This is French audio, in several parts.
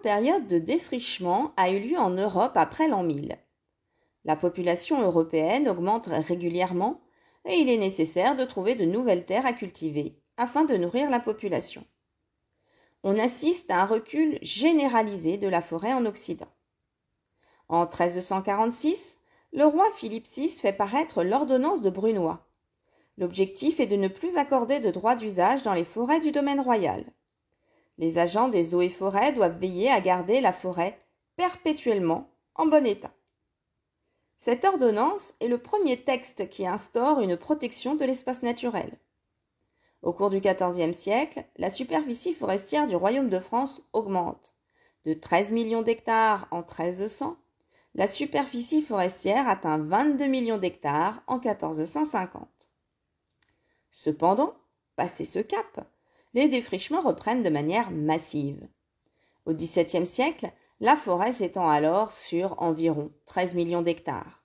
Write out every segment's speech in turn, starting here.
période de défrichement a eu lieu en Europe après l'an 1000. La population européenne augmente régulièrement et il est nécessaire de trouver de nouvelles terres à cultiver afin de nourrir la population. On assiste à un recul généralisé de la forêt en Occident. En 1346, le roi Philippe VI fait paraître l'ordonnance de Brunoy. L'objectif est de ne plus accorder de droit d'usage dans les forêts du domaine royal. Les agents des eaux et forêts doivent veiller à garder la forêt perpétuellement en bon état. Cette ordonnance est le premier texte qui instaure une protection de l'espace naturel. Au cours du XIVe siècle, la superficie forestière du Royaume de France augmente. De 13 millions d'hectares en 1300, la superficie forestière atteint 22 millions d'hectares en 1450. Cependant, passé ce cap, les défrichements reprennent de manière massive. Au XVIIe siècle, la forêt s'étend alors sur environ 13 millions d'hectares.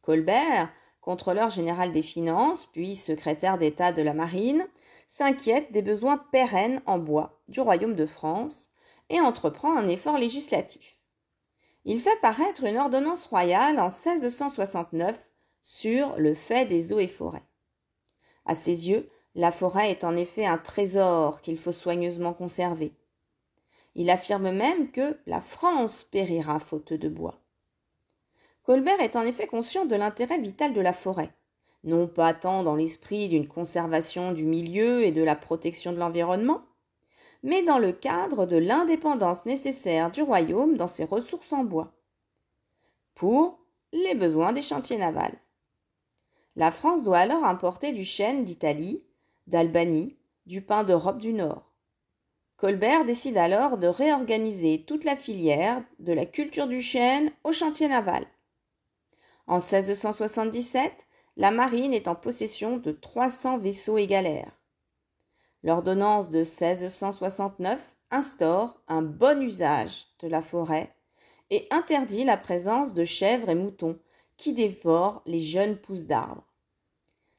Colbert, contrôleur général des finances, puis secrétaire d'État de la Marine, s'inquiète des besoins pérennes en bois du Royaume de France et entreprend un effort législatif. Il fait paraître une ordonnance royale en 1669 sur le fait des eaux et forêts. À ses yeux, la forêt est en effet un trésor qu'il faut soigneusement conserver. Il affirme même que la France périra faute de bois. Colbert est en effet conscient de l'intérêt vital de la forêt, non pas tant dans l'esprit d'une conservation du milieu et de la protection de l'environnement, mais dans le cadre de l'indépendance nécessaire du royaume dans ses ressources en bois, pour les besoins des chantiers navals. La France doit alors importer du chêne d'Italie, d'Albanie, du pin d'Europe du Nord. Colbert décide alors de réorganiser toute la filière de la culture du chêne au chantier naval. En 1677, la marine est en possession de 300 vaisseaux et galères. L'ordonnance de 1669 instaure un bon usage de la forêt et interdit la présence de chèvres et moutons qui dévorent les jeunes pousses d'arbres.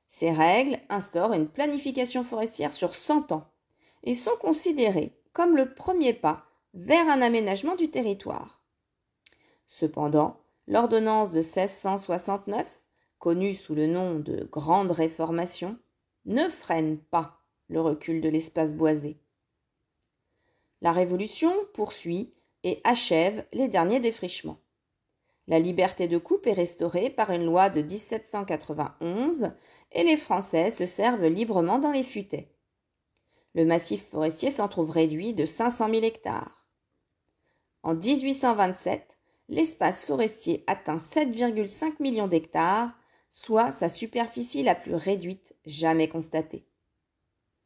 Ces règles instaurent une planification forestière sur 100 ans et sont considérées comme le premier pas vers un aménagement du territoire. Cependant, l'ordonnance de 1669, connue sous le nom de Grande Réformation, ne freine pas le recul de l'espace boisé. La Révolution poursuit et achève les derniers défrichements. La liberté de coupe est restaurée par une loi de 1791 et les Français se servent librement dans les futaies. Le massif forestier s'en trouve réduit de 500 000 hectares. En 1827, l'espace forestier atteint 7,5 millions d'hectares, soit sa superficie la plus réduite jamais constatée.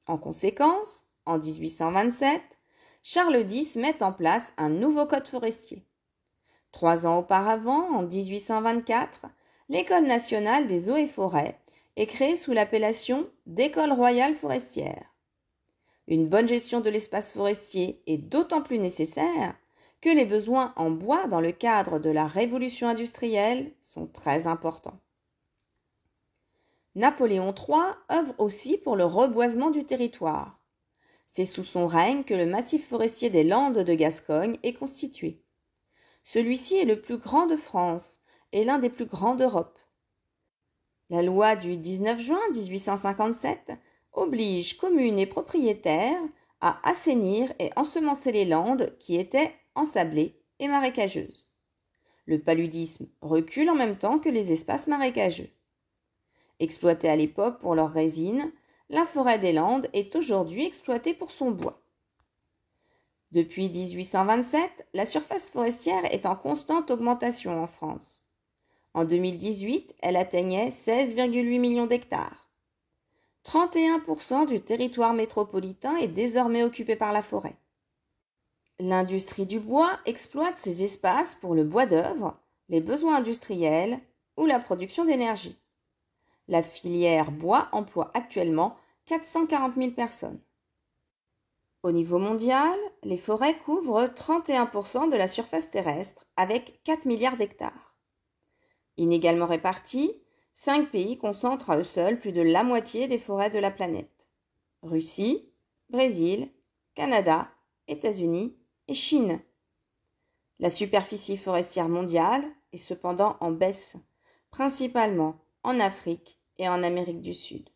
En conséquence, en 1827, Charles X met en place un nouveau code forestier. 3 ans auparavant, en 1824, l'École nationale des eaux et forêts est créée sous l'appellation d'École royale forestière. Une bonne gestion de l'espace forestier est d'autant plus nécessaire que les besoins en bois dans le cadre de la révolution industrielle sont très importants. Napoléon III œuvre aussi pour le reboisement du territoire. C'est sous son règne que le massif forestier des Landes de Gascogne est constitué. Celui-ci est le plus grand de France et l'un des plus grands d'Europe. La loi du 19 juin 1857 oblige communes et propriétaires à assainir et ensemencer les landes qui étaient ensablées et marécageuses. Le paludisme recule en même temps que les espaces marécageux. Exploitée à l'époque pour leur résine, la forêt des Landes est aujourd'hui exploitée pour son bois. Depuis 1827, la surface forestière est en constante augmentation en France. En 2018, elle atteignait 16,8 millions d'hectares. 31% du territoire métropolitain est désormais occupé par la forêt. L'industrie du bois exploite ces espaces pour le bois d'œuvre, les besoins industriels ou la production d'énergie. La filière bois emploie actuellement 440 000 personnes. Au niveau mondial, les forêts couvrent 31% de la surface terrestre avec 4 milliards d'hectares. Inégalement répartis, 5 pays concentrent à eux seuls plus de la moitié des forêts de la planète. Russie, Brésil, Canada, États-Unis et Chine La superficie forestière mondiale est cependant en baisse, principalement en Afrique et en Amérique du Sud.